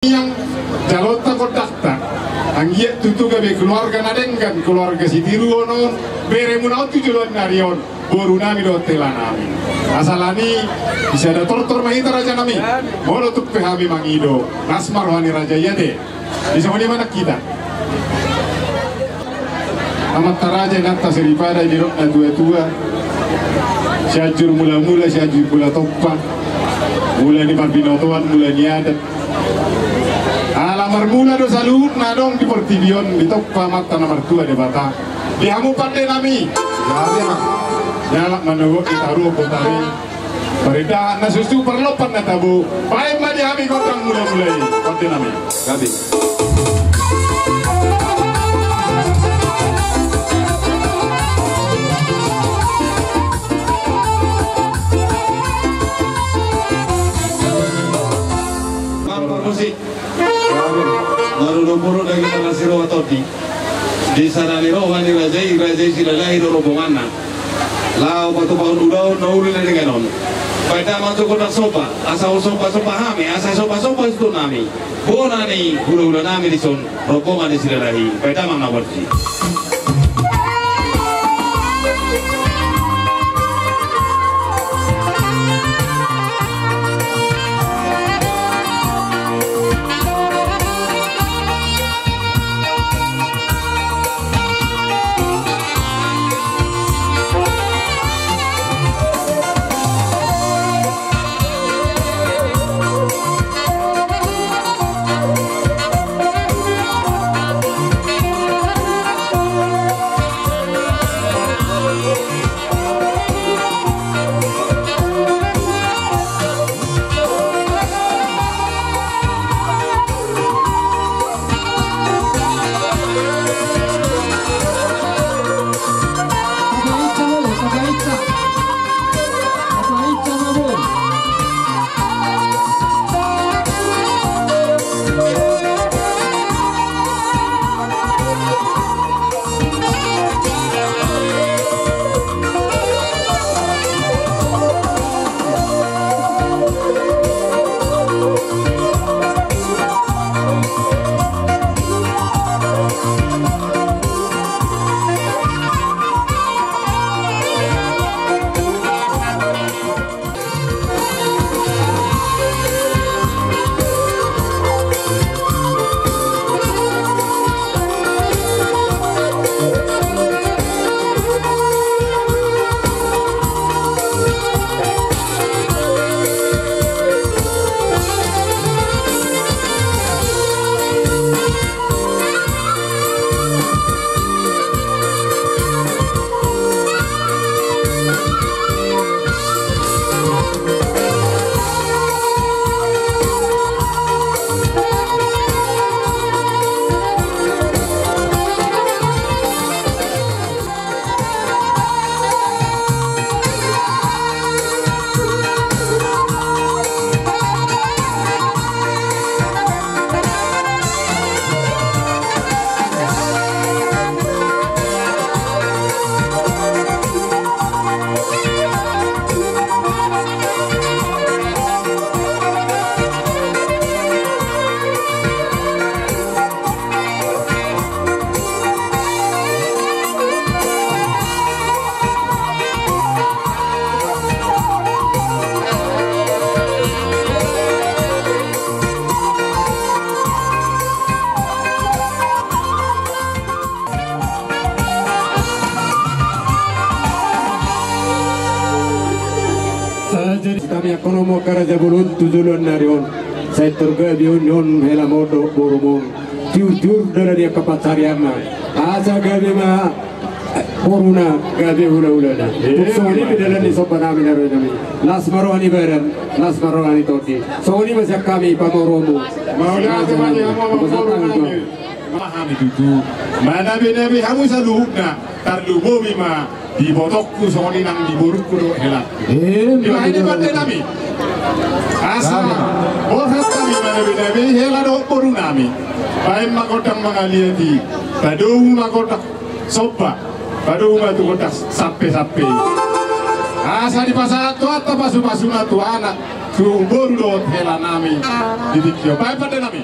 yang jalota kodakta anggiat tutu gabe keluarga nadengkan keluarga si tiruono bere munau tujuan narion boru nami do telanami asalani bisa ada tortor mahita raja nami molo tuk pehami mangido nasmar wani raja yade bisa mana kita amat taraja nata seripada di rokna tua-tua syajur mula-mula syajur mula toppa mula di pambinotoan mula niadat alamar mula do salut na dong di pertibion di toppa mata nomor 2 di bata di hamu pande nami nyalak menunggu itaru kotari perida na susu perlopan na tabu baik ma di hami kotang mula-mulai pande nami gabi Marunupuro dagi manasiro atodi di sana niro wani rajai sila lahir rombongan lao batu paun udau nauli lagi kanon pada masuk kota sopa asal sopa hame asal sopa itu nami bona ni hula nami di son rombongan di sila lahir pada mana berji kami ekonomo karaja bulun tujulun narion saya turga biun hela modo borumon tiur dari kapatariana asa gabe ma boruna gabe hula soni bedalan di sopan amin arojami las marwani baran las marwani toti soni masih kami pamoromu maulah temani memahami itu mana benabi hamu saluhna tarlubo bima di botokku soni nang di burukku do helat ini pada nami asa orang kami mana benabi helat do boru nami baik makodang mangaliati badung makodak sopa badung batu kodak sape asa di pasar tu atau pasu-pasu na tu anak Kru borudo hela nami didikyo pai pada nami.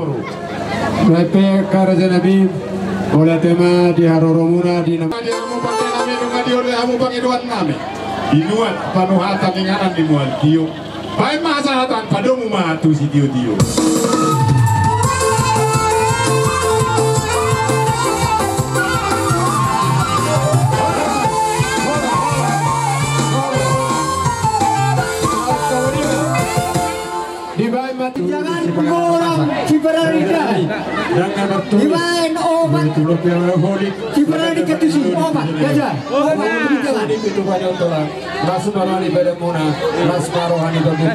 Boru. Lepe karaja nabi oleh tema di haroromuna di nama Di amu pakai nami nunga di oleh amu pakai duat nami. Dinuat panuhatan inganan dimuat dio. Baik masalahatan padamu matu si dio. Jangan kurang Ciberarida. Dimain obat Ciberarida itu sih obat gajah. Obat itu banyak orang. Rasmarani pada mona, Rasmarohani bagi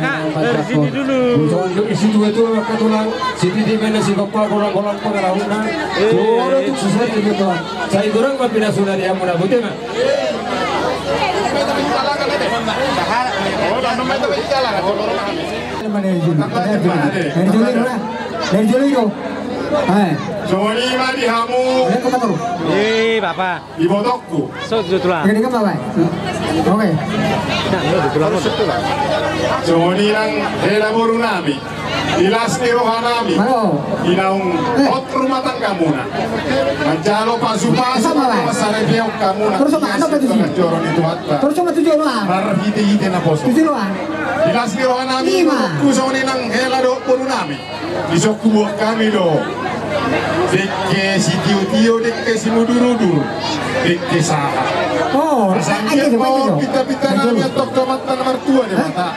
sini dulu. Soalnya isi itu ketulang. Sini di mana si bapak kolang-kolang pengarahuna. Orang itu susah itu tuan. Saya kurang mah pindah sudah dia mona betul nggak? Dari Juli itu. Joni mah di hamu. Bapak. Di botokku. So tulang. Ini kan Bapak. Oke. Joni nang hela boru nami. Ilas ni rohanami. Inaung hot rumah tangga muna. Manjalo pasu-pasu pasare biok kamuna. Terus sama anak itu sih. Joron itu hatta. Terus sama tujuh doang. Hite na poso. Tujuh doang. Ilas ni rohanami. Kusoni nang hela do boru nami. Isok kubuh kami do. Dekke si tio-tio, dekke si mudur-udur, dekke saha. Oh, Sangkir po pita-pita nami atok tomat na martua di mata.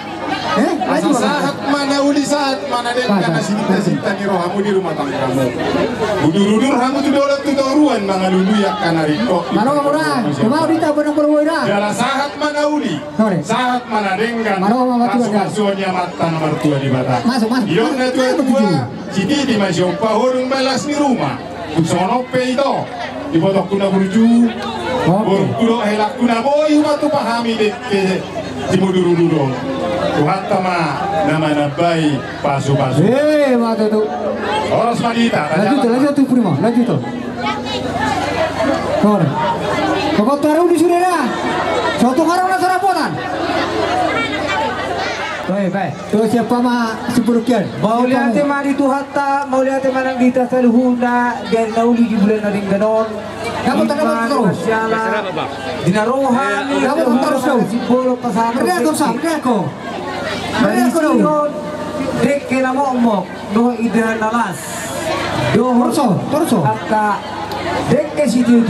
Asa sahat mana uli saat mana dekka na sinita-sinta ni rohamu di rumah tanggamu. Udur-udur hamu tu dolat tu tauruan mga luluyak ka na rito. Mano ka muna? Kumao dito pa ng purwoy na. Dala sahat mana uli, sahat mana denggan. Kasu-kasuan niya mata na martua di mata. Masuk. Iyon na tua-tua. Si Titi masih pahorong balas ni rumah. Kusono pe ito. Ibotok ko na burju. Burkulo helak ko na boy. Umatu pahami dekke. Timuduruduro. Tuhata ma nama nabay pasu-pasu. Mata tu. Oras madita. Lanjut tu primo. Lanjut tu. Kor. Kau taruh di sini dah. Satu orang nak sarapotan. Baik. Terus siapa mah seburukian? Mau lihat mari tu hatta, mau lihat mana kita seluhuna dan nauli di bulan naring ganon. Kamu terus. Dinarohan, kamu terus. Sipolo pasar. Mereka ko. Dek kena momok, do ida nalas. Do Torso. Akka dek ke situ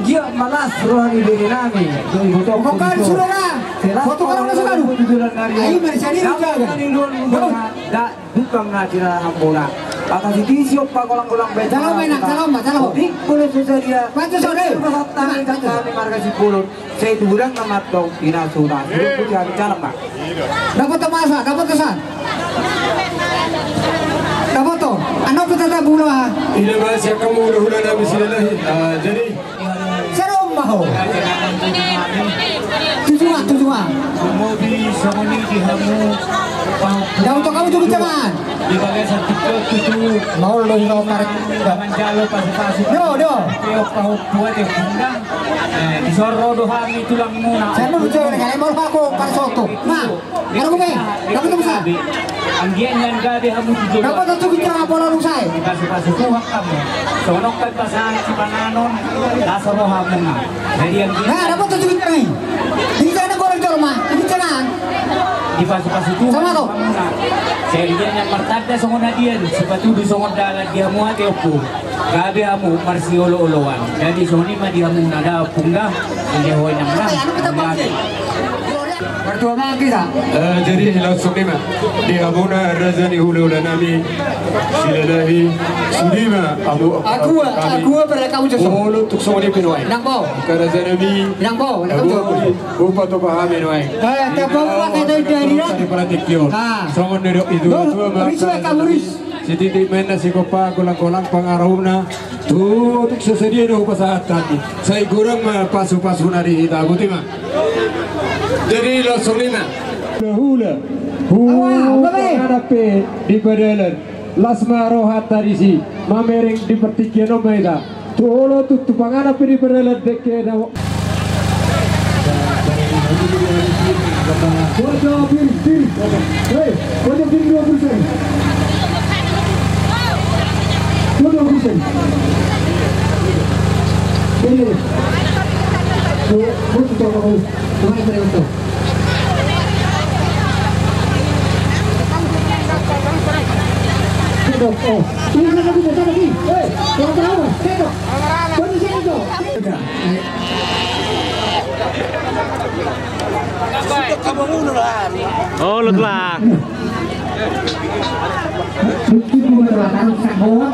dia malas rohani dari nami. Do ibu Bukan sudah. Foto orang masuk kan? Ayo mencari jaga. Da dukang na tira hambona. Atau si tisiok pa kolang-kolang beta. Salam. Dik boleh susah dia. Pantas sore. Kami marga si pulun. Saya durang na matong pinasuna. Sudah putih hari jalan pak. Dapat temasa, dapat kesan. Dapat to. Anak kita tak bulan. Ini masih kamu udah nabi silalah. Jadi Serum bahu. Tujuan. Mobil semoni di hamu. Dah untuk kamu cukup jangan. Di bagian sertifikat itu Mau lo tarik. jangan jalo pasi-pasi. Do. Tiok tahu buat yang undang. Di soro dohami tulang muna. Saya mau bicara dengan mau aku para soto. Nah, baru gue. Dapat temasa. Anggian yang gabi hamu tujuh. Dapat cukup jangan pola lu saya. Pasi-pasi tuang kamu. Sonok kan pasangan si pananon. Dasar rohamu na. Jadi yang Nah, dapat cukup jangan. Di sana goreng di rumah. Ini jangan. di pasi-pasi tuang. Sama to. Saya yang martada songon hadian. Sepatu di songon dalan dia muat opo. Gabi hamu marsi olo-oloan. Jadi soni mah dia hamu nada punggah. Dia hoy nang lang. Berdua mah kita. jadi langsung ni mah di Abuna Razani hulu nami silalahi sudima Aku pada kamu jauh. Ulu tuk semua ni pinuai. Nang bau. Karazanabi Nang bau. Nang bau. Upa tu pahami nuai. Tapi apa kita dari dah. Di pratikyo. Semua ni itu tu si titik mana si kopa kolang-kolang pangarahuna tu tuk sesedia do pasahat tadi. Saya kurang mah pasu-pasu nari kita butima. Jadi langsung ni mah. Hula. Hadapi di pedalan. Lasma rohat tarisi. Mamereng di pertikian omeda. Tolo tu pangana di pedalan dekke na. Wajah bir. Hei, wajah bir 2%. Mundur Husin. Ini. Mundur coba kau. Kemana mereka tu? Oh, ini lagi, lagi. Hei, jangan tahu. Tengok. Bagi sini tu. Oh, lụt là. Kita berlatar sang bawah.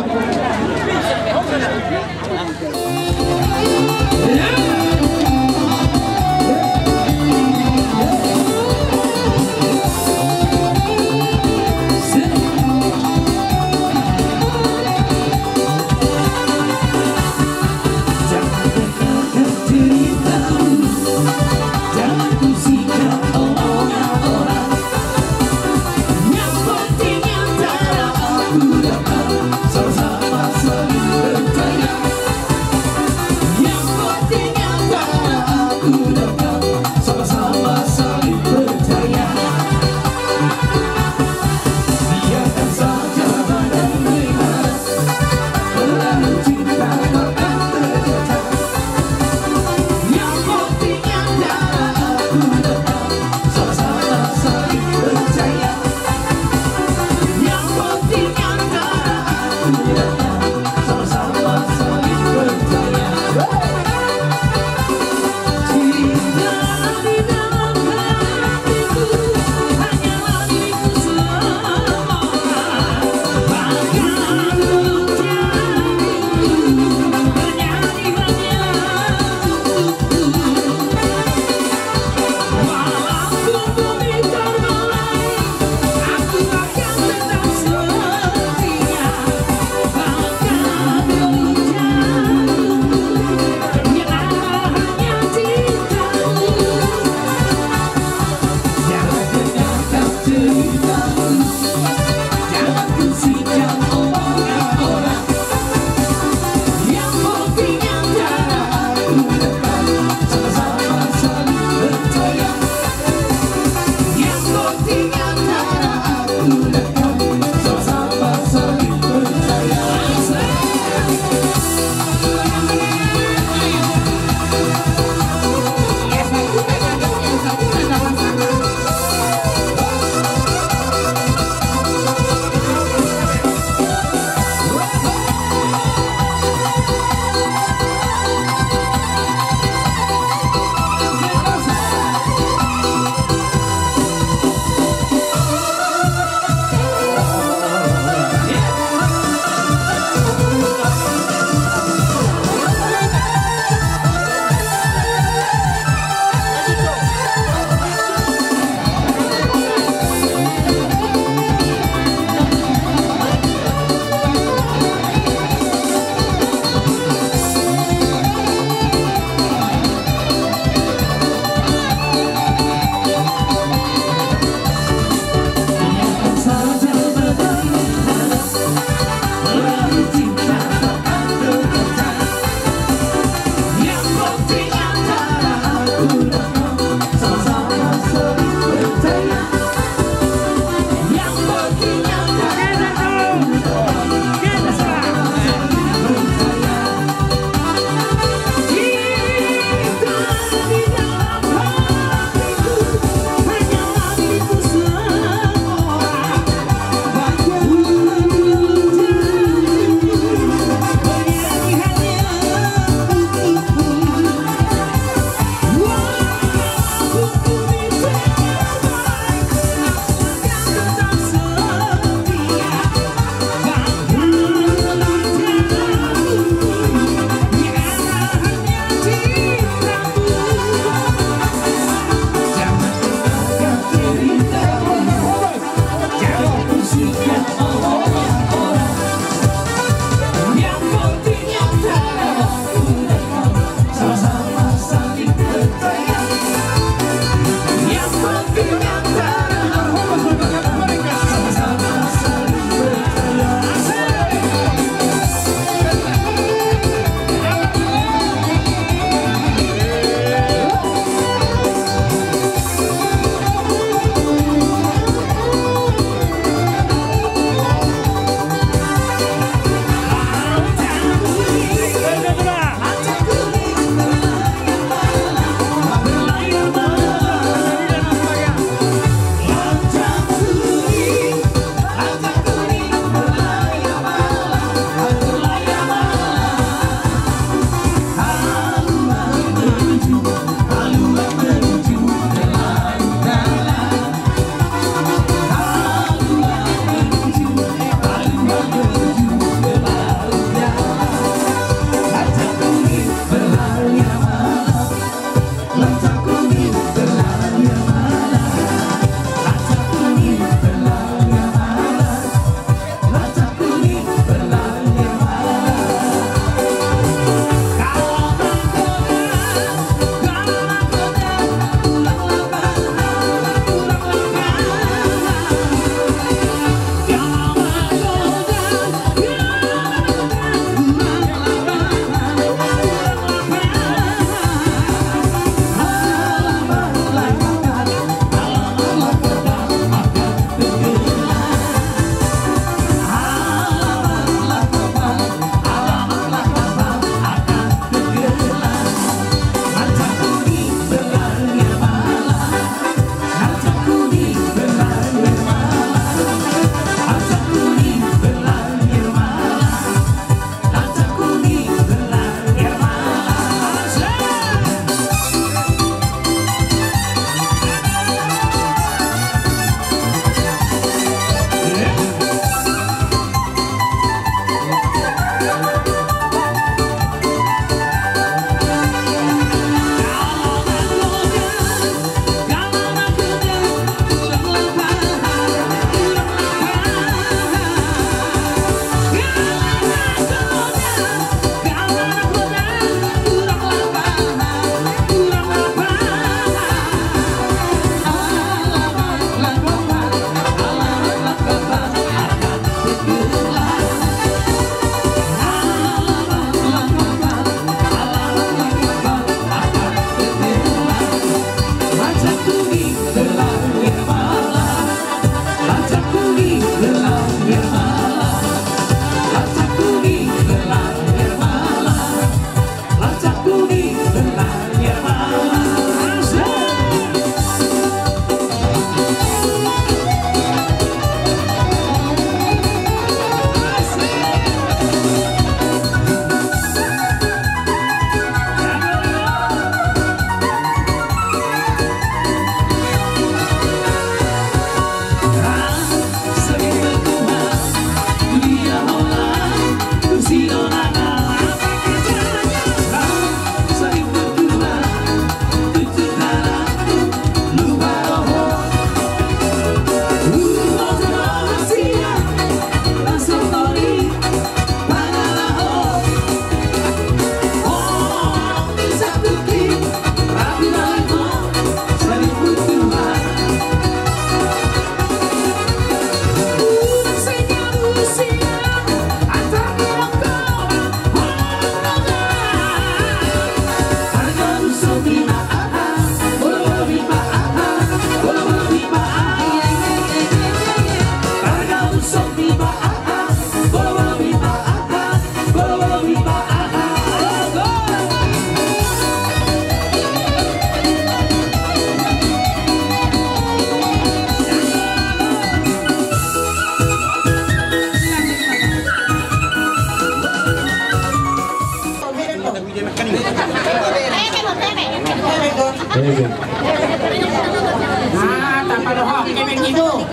tanpa doa kayak begitu.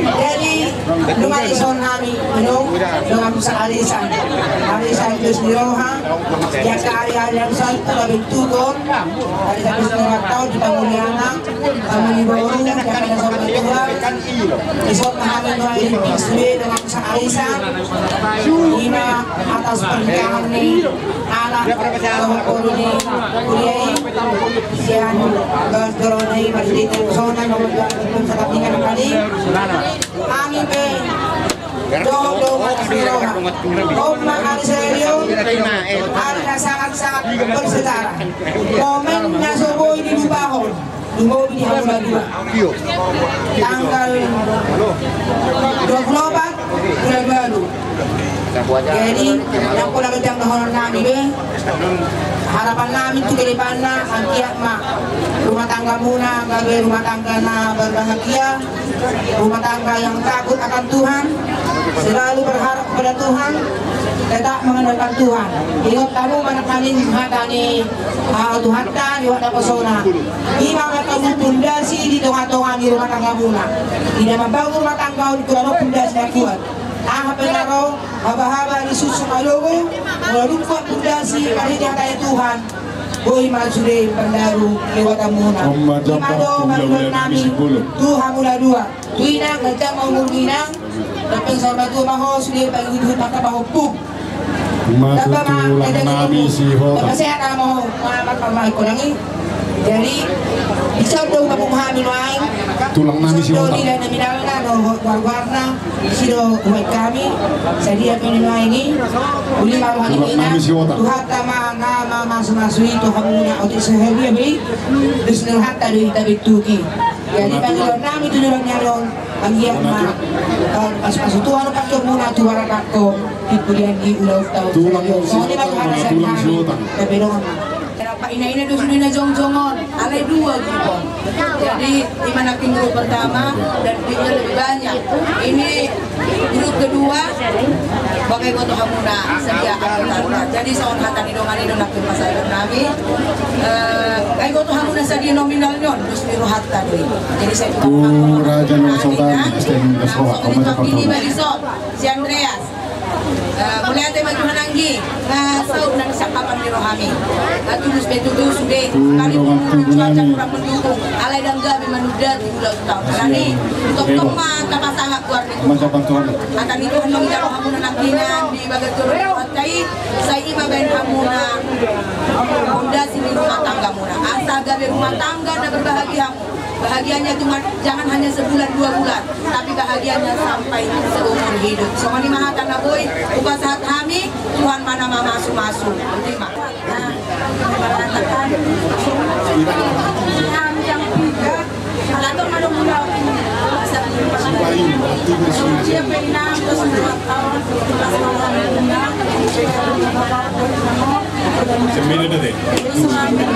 Jadi lumayan kami minum dengan arisan itu sendiri ya hari-hari yang saya telah bentukkan hari 1,5 tahun di Pamuliana kami baru yang ada sama Tuhan isot kami mulai bismi dengan arisan lima atas pernikahan ini anak ini kuliah sian dorong masjid zona nomor 2 pertandingan kali kami be do hari serius hari sangat bersejarah momennya sebuah ini di Bahon Dumau di Hamula 2 tanggal 24 bulan baru. Jadi yang pula berjam tahun kami be harapan kami itu ke depannya angkiat mak rumah tangga muna gawe rumah tangga na berbahagia, rumah tangga yang takut akan Tuhan, selalu berharap kepada Tuhan, tetap mengandalkan Tuhan. Ingat kamu manakanin hatani Tuhan dan diwakda pesona ima kamu pundasi di tengah-tengah di rumah tangga muna tidak membangun rumah tangga di kurang pundasi yang kuat penaro haba-haba di susu malogo melumpuk pundasi pada jatah Tuhan boy masure pendaru lewat amuna imado maluan nami Tuhan mula 2 tuinang ngajak mau murginang tapi sama tu maho sudah bagi duit maka maho puk dapat nami si ho kasi ana mo mamak kurangi jadi bisa dong kapumhamin wain tulang nami si ho tidak naminalna no warna sido buat kami saya pengen ini uli maruhan ini Tuhan tama nama masuk itu hamuna otik sehebi abi bisnul hatta di tabit tuki jadi panggilan nami itu dalam nyalon panggilan ma pas Tuhan pakai muna tuara kakko kemudian di ulau tahu soalnya baru ada kami tapi dong Pak ina dusun jong-jongon alai 2 gitu. Jadi dimana grup pertama dan timnya lebih banyak. Ini grup kedua bagai goto hamuna sedia hamuna. Jadi soal kata di dongan itu nak masalah kami. Kai goto hamuna sedia nominal nyon terus di rohata deui. Jadi saya juga raja Sultan ini bariso si Andreas. Mulai ada bagi menanggi, saud dan sakapan di rohami. Tulus betul sudah kali cuaca kurang mendukung. Alai dan gabi manudat di ulang tahun. Kali untuk teman kapasangak keluar itu. Akan itu hendak jauh hamuna nakinan di bagian turun kai. Saya ima ben hamuna fondasi di rumah tangga muna. Asa gabi rumah tangga dan berbahagia. Bahagianya cuma jangan hanya sebulan 2 bulan, tapi bahagianya sampai seumur hidup. Semua di mahatan boy, ubah saat kami Tuhan mana masuk. Terima. Nah, mengatakan yang 3 atau malu mula siapa yang terus 2 tahun sembilan detik. Setia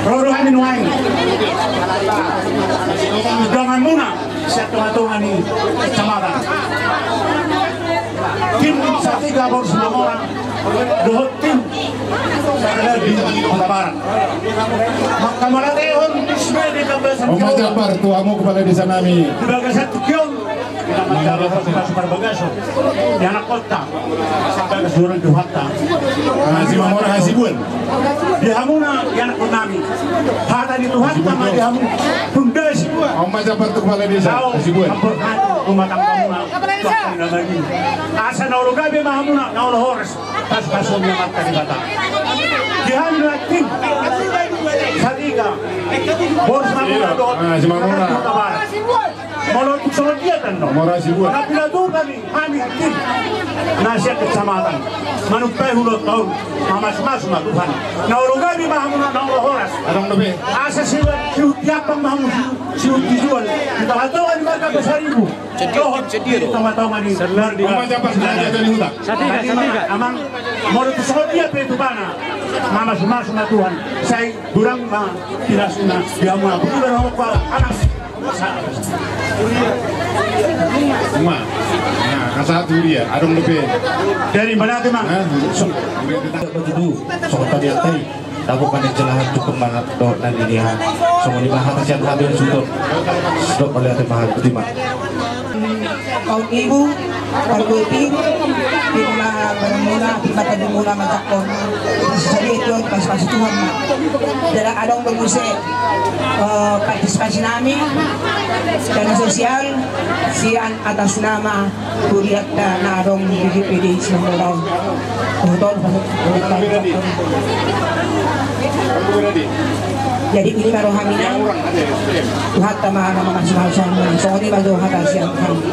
Roruhan minuang. Jangan muna sa tunga-tunga ni Samara. Tim sa tiga boros na orang, dohot tim sa kalabi ang labaran. Magkamalateon, ismedi kabesan Om Majapar, tuamu kepala desa nami. Dibaga sa tukyon, kita magkabasa sa Superbagaso, di anak kota, sampai ke seluruh Duhata. Haji Mamora Hasibun. Di hamuna, di anak kota nami. Hata di Duhata, di hamun, fundasi. Om Majapar tu kepala desa Hasibun. Kumatang kamuna, tuwakan na lagi. Asa na ulo gabi mahamuna, na ulo horas, tas pasong yung mata di bata. Di hamun na tim, sa liga, boros na muna doon, Haji Mamora. Molot sa diatan no. Mamora Hasibun. Napilado kami, amin tim. Nasya kecamatan. Manupay hulot taon, mamas-mas matuhan. Na ulo gabi mahamuna, na ulo horas. Adong nabi. Asa siutiapang mahamun, siutijuan. Kita hatawan ni Marga Besaribu. Kita hatawan ni Sarlardi. Om Majapar sudah ada di hutan. Satiga. Amang molot sa dia pe tubana. Mamas-mas matuhan. Say durang ma pinasuna. Dia mo na bulan ako pa anak. Semua. Nah, kasatu dia. Adong nabi. Dari mana tu mang? Begitu, soal tadi tadi. Lakukan jelahan cukup banget dok nanti dia. Semua dibahas siap hadir sudah. Dok oleh teman terima. Kaum ibu, pag-uipin, pinamuna, pinatagimuna matakon. Sa dito, paspasituhan na. Dala adong baguse, partisipasi namin, dana sosial, siyan atas nama Kuriat na adong pwede sa mga Utol, jadi ini baru haminan Tuhan tama na mga sumasan mo. So, ini baru hata siyang kami.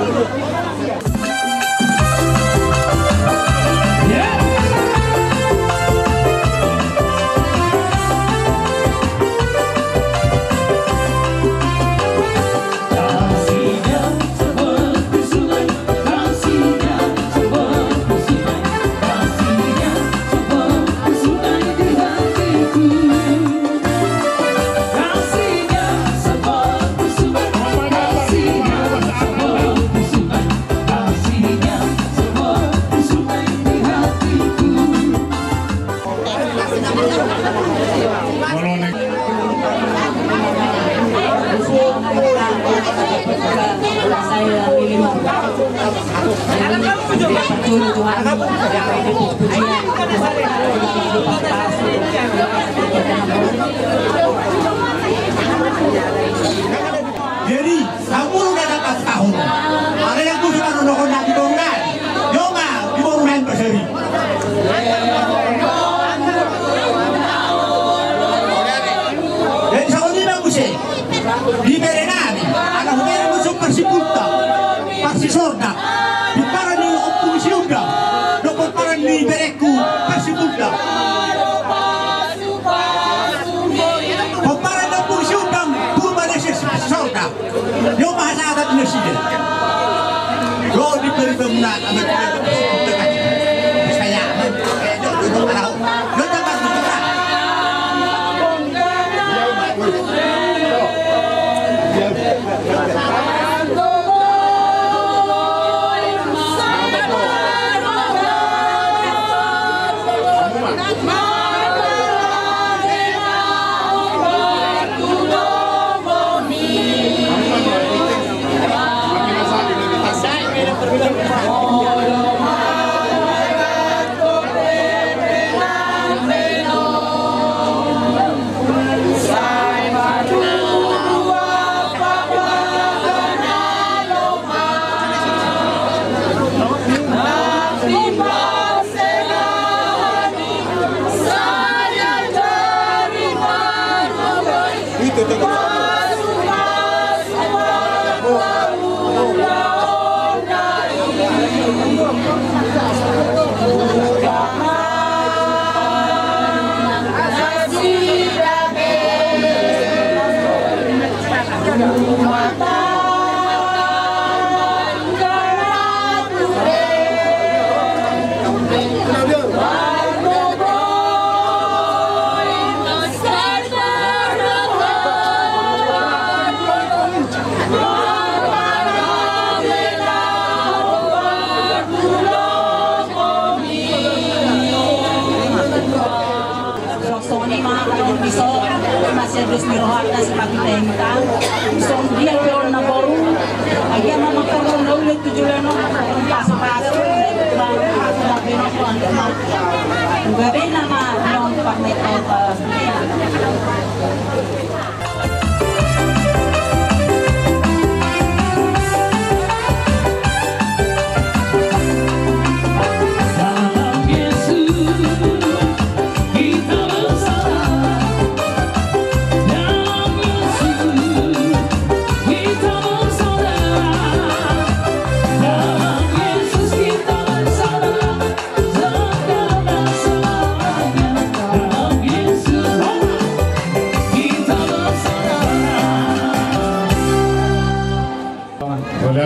Jadi, kamu udah dapat tahu. Ada yang tuh cuma nonton di bangunan. Yoma di bangunan berseri. Dan saya ini bagus sih. Di Merenani, ada hubungan musuh Persipulta, Persisorda. Di Parani Opung Siuga, dokter Parani Bereku Persipulta. Paparan Opung Siuga, Purba Desa Persisorda. Yo bahasa adat Indonesia. Yo diberi pemenang amat Persipulta. Saya, itu tahu. Yo dapat bergerak. Sedus mirohata si pakitengka. So dia pero na boru. Agya mama karon na ulit tujulano paso-paso. Bang na pino ko ang ma. Gabi na ma non pagmeto pa.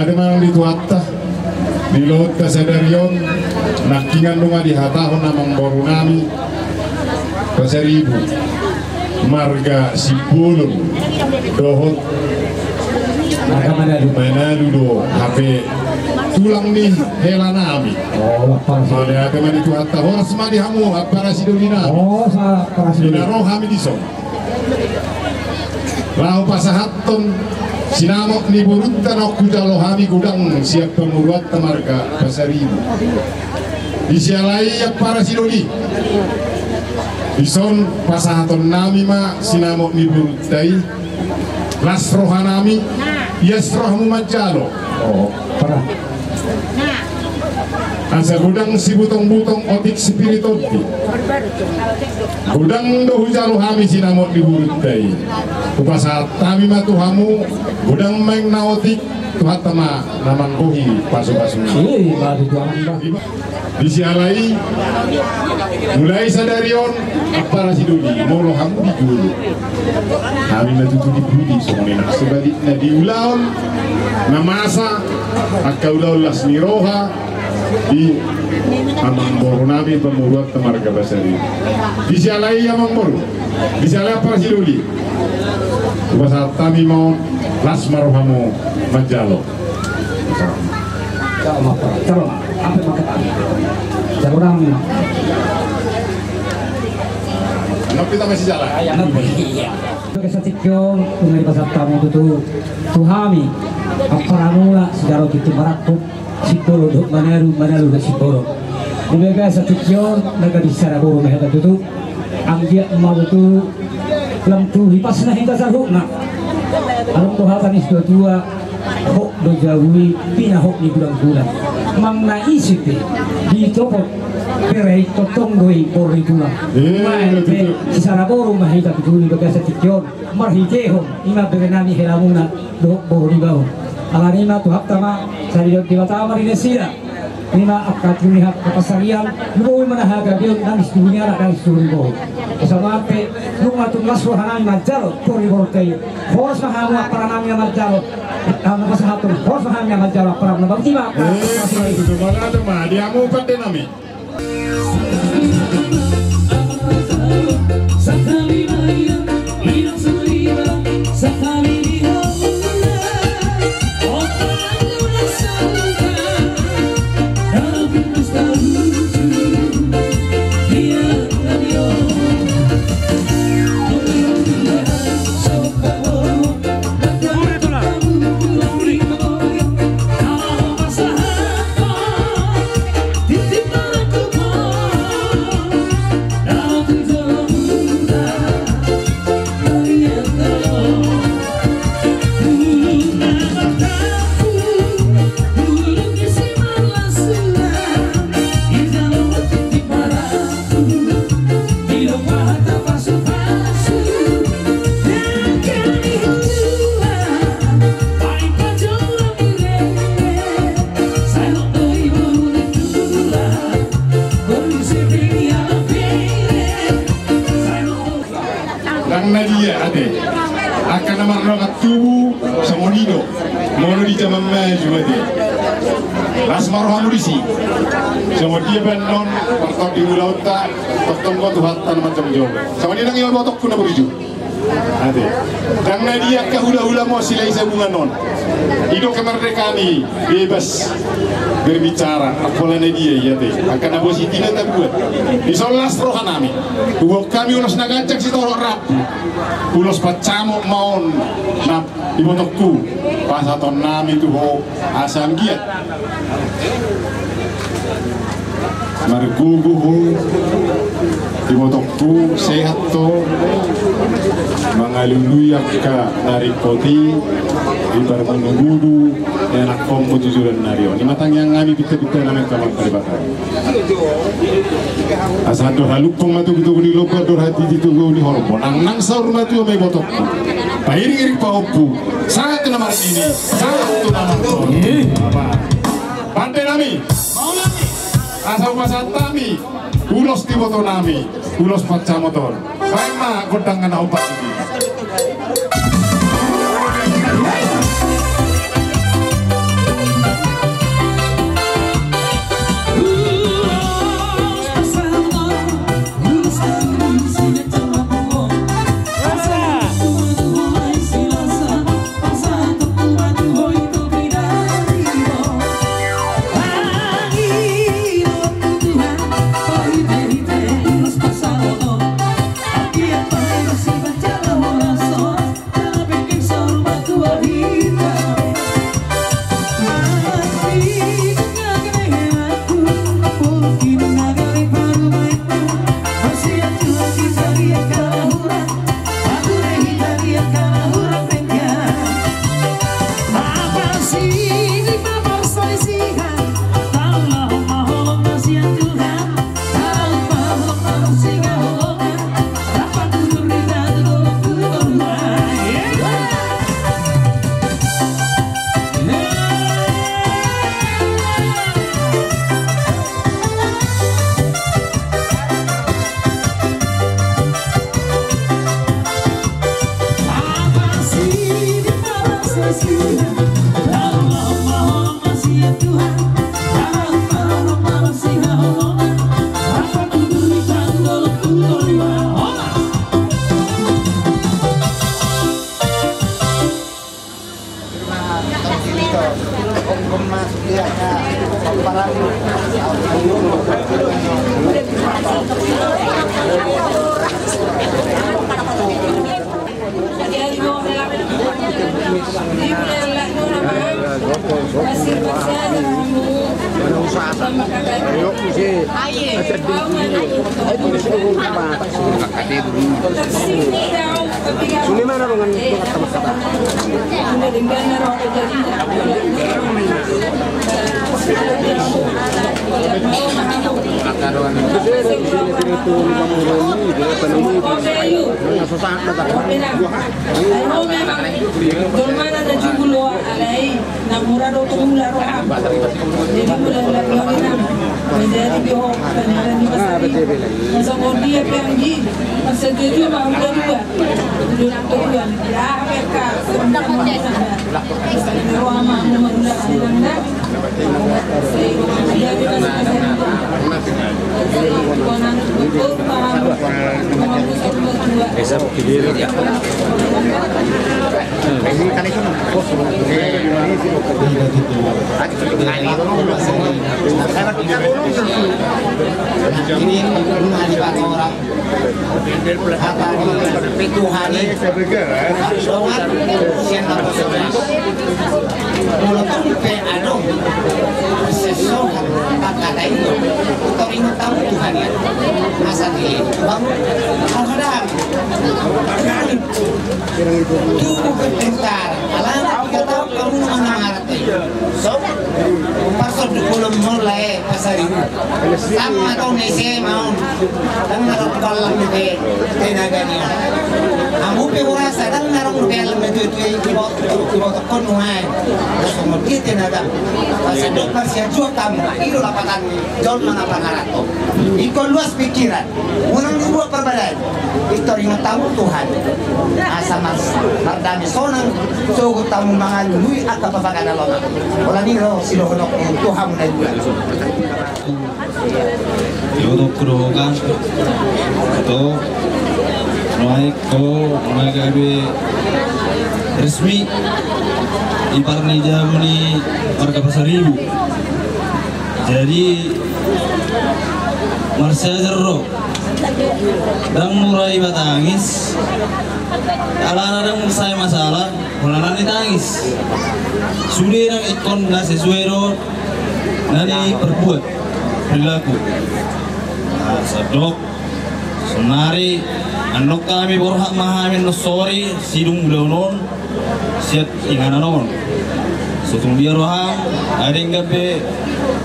Ada mang dituatta di laut kasadarion nakingan lunga di hatahon namang boru nami pasaribu marga sipulun dohot Manado do HP tulang nih hela nami ada teman itu hatta horas madi hamu para sidolina sidolina roh kami disong lau pasahaton sinamok ni buruntan aku jalo hami gudang siap pembuat temarga pasaribu disialai yak para sidoli ison pasahaton nami ma sinamok ni buruntai las rohanami yes rohmu majalo parah asa gudang si butong-butong otik spiritoti gudang do hujalo hami sinamok di buruntai kupasat kami matuhamu gudang main naotik tuhat tama namang kohi pasu-pasu disialai mulai sadarion para siduli molo hamu di dulu kami matutu di budi soalnya sebaliknya di ulaon namasa akau ulaon las miroha di amang boru nami pemuluat temarga basari disialai amang boru disialai para siduli bahasa kami mau las marohamu majalo Coba apa makan jarang kita masih jalan kesatikyo mengenai pasal tamu itu tuhami apa mula sejarah itu barakku siporo dok manaru ke siporo dibega kesatikyo naga di Saraburu mehata itu ambil mau itu lam tu hipas na hingga sarhukna alam tuhatan is dua hok do jawi pina hok ni bulan-bulan mang naisip di topot perai totonggoi pori tulang maete si Saraburu mahita tuduli bagasa tikyon marhitehon ima berenami helamuna do pori bau alanima tu haptama sarilot diwatama rinesira lima akatuni hak kapasarian luwi manahaga bion nangis dunia nangis dunia sampai rumah tu masuk hanami majalo pori borkai horas mahamu paranami majalo pasahatun horas mahamu majalo paranami bangtima itu mana ada mah diamu pada nami sakali maya hilang sendirian sakali Nadia ade akan nama rokat tubuh samonido mono di zaman maju ade las marohamu disi sama dia benon pertok di ulauta pertok gua tuh hatan macam jauh sama dia nang botok kuna beriju Ade. Dan dia ke hula-hula mo sila isa bunga non. Hidup kemerdekaan ini bebas berbicara. Apalah dia ya teh. Akan abo si tidak terbuat. Isolas rohan kami. Buat kami ulos nagacak si tolong rap. Ulos pacamo maon nap ibotokku. Pasaton nami tu ho asam giat. Margugu ho ibotokku sehat to. Mangaluluyak ka narikoti ibar menunggudu enak kompo jujuran nario ni matang yang ngami kita namen kamar peribatan asal doh halupong matu gitu ni loba doh hati itu ni hormon nang saur matu me botok pairi paupu satu nama ini satu nama apa pantai nami asal pasat nami ulos di botol nami ulos paca motor sama godangan obat ini sama tau nese mau dan narok dalam itu tenaga dia amu pe urasa dan narok dalam itu kibot konuai semua dia tenaga pasal dokter sia jual kami itu lapatan jual mana panarato ikon luas pikiran unang dibuat perbedaan itu ingat tahu Tuhan asa mas mardami sonang cogo tamu mangalui atau papagana lona wala ni lo silohonok Tuhan na bulan Baik, magabe resmi iparni jamni warga Pasar Ibu. Jadi Marsha Zerro dan mulai batangis ala dan saya masalah mulai ditangis sudah yang ikon nggak sesuai dari perbuat perilaku sedok senari anok kami berhak mahamin sorry sidung belum siap ingananon setung dia roham ada yang gape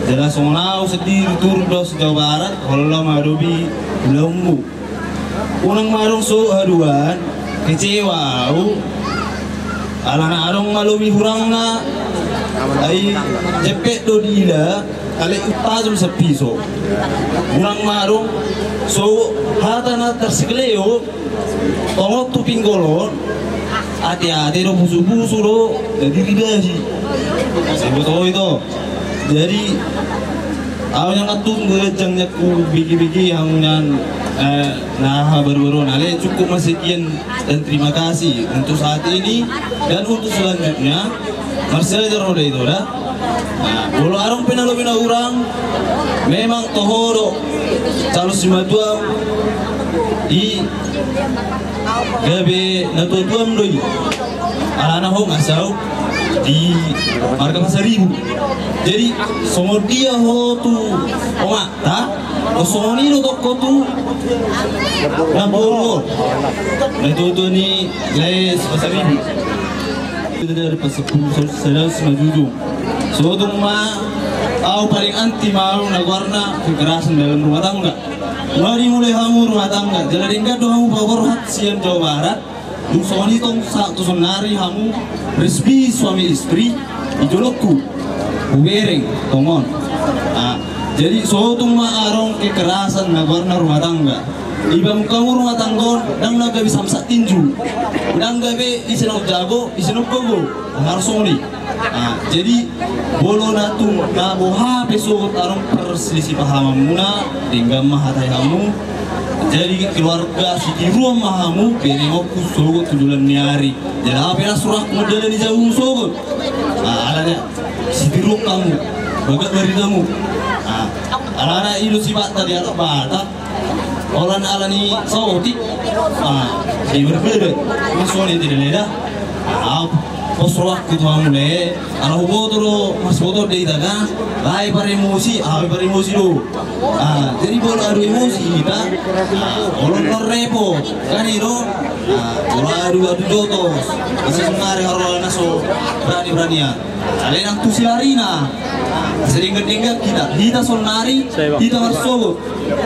jelas sonau sedih tur dos Jawa Barat kalau madobi lembu unang marung so aduan kecewa alana arong malumi hurangna ai cepet do dila kali utazum sepiso unang marung so hatana tersegleo tolong tu pinggolon hati-hati do busu-busu do jadi ridasi sebetulnya itu jadi awalnya ngatun gelejangnya ku bigi-bigi yang nah baru-baru nale cukup sekian dan terima kasih untuk saat ini dan untuk selanjutnya Marsha Zerro itu dah. Nah, kalau arong penalobina orang memang tohoro calon simatua di gabe natuatuam doi alana ho ngasau di marga Pasar Ibu. Jadi semua dia ho tu oma ta osoni lo toko tu naboro itu ni les Pasar Ibu dari pasapun sedang semajuju so tu ma au paling anti mau nagwarna kekerasan dalam rumah tangga. Mari mulai hamu rumah tangga jadi enggak do hamu power hat siam Jawa Barat tu soni tong sak tu sonari hamu resmi suami istri ijolokku ubereng tongon. Jadi sotung ma arong kekerasan nagwarna rumah tangga ibam kamu rumah tangga dan naga bisa samsak tinju dan gabe isenok jago isenok gogo harus soni. Jadi bolo natu na boha peso arong perselisih paham muna tinggal mahatai kamu jadi keluarga si ruang mahamu penengokku sogot tujulan niari jadi apa yang surah modal di jauh sogot alanya si ruang kamu bagat dari kamu alana ilu si bata di atas bata olan alani sautik di berbeda masuknya tidak leda posroak gitu amule ala hubotoro mas botor de daga lai par emosi do jadi bola adu emosi kita olon repo kan iro bola adu jotos bisa sengare haro naso berani alena tu silarina sering gedengga kita sonari kita harus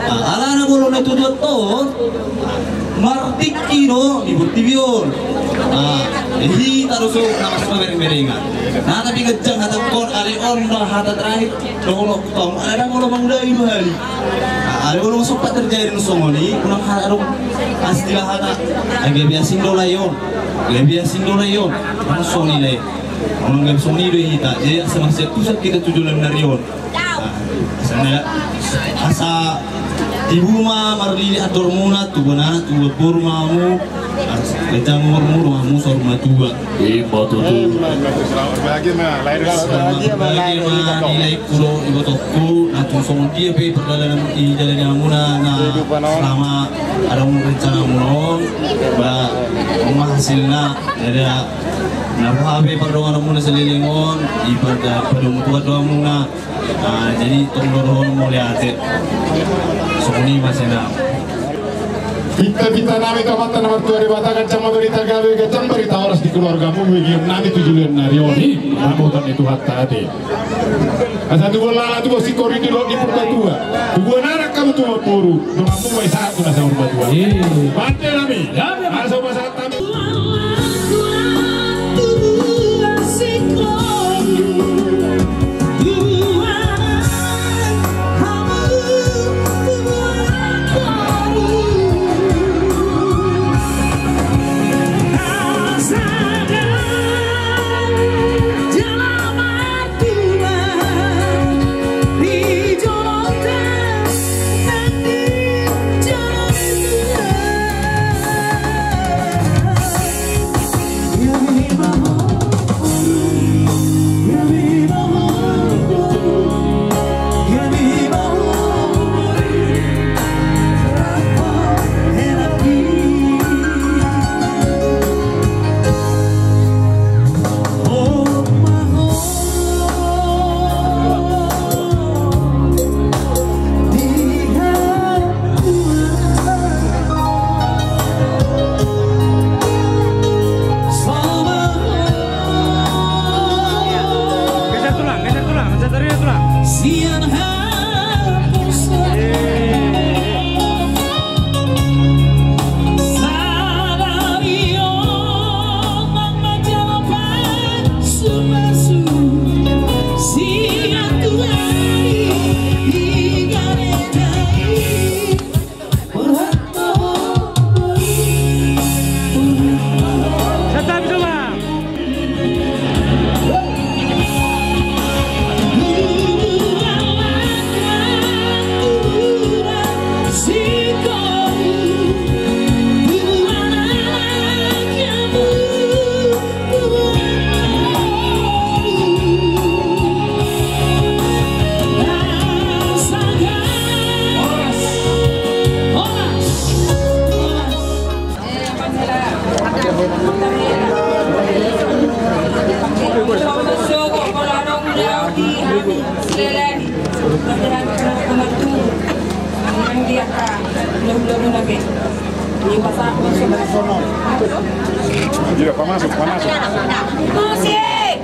alana bola itu jotos martikino di Burtibion ini taruh nama semua bereng-berengan nah tapi kejang hata kon aleon dah hata terakhir dolok tong ada kalau mangda itu hari ada kalau sempat terjadi nusongoni unang harung astilah hata agak biasin dolayon nusongni le unang gak songni do hita jadi semasa pusat kita tujuan narion sana asa di rumah marli atur muna tu benar tu burmamu kita murmu sorma tua ibu tu bagi nilai kulo ibu toko atau somon dia pe perjalanan di jalan yang muna selama ada rencana mulon ba hasilnya ada nababe perdongan muna selilingon ibadah pedung tua doa muna jadi tolong mulai hati sokoni masena kita nami kamatan nomor 2 dibatakan cama berita gawe gacang berita oras di keluargamu begini nami tujuan narioni namutan itu hatta ade asa tu bola tu bosi kori di purta tua tu anak kamu tu puru namamu mai saat tu nasa urba tua bate nami asa pasat nami Lelen, berjalan kematu, yang dia kah, belum lagi. Ini pasang masuk. Iya, panas. Musik.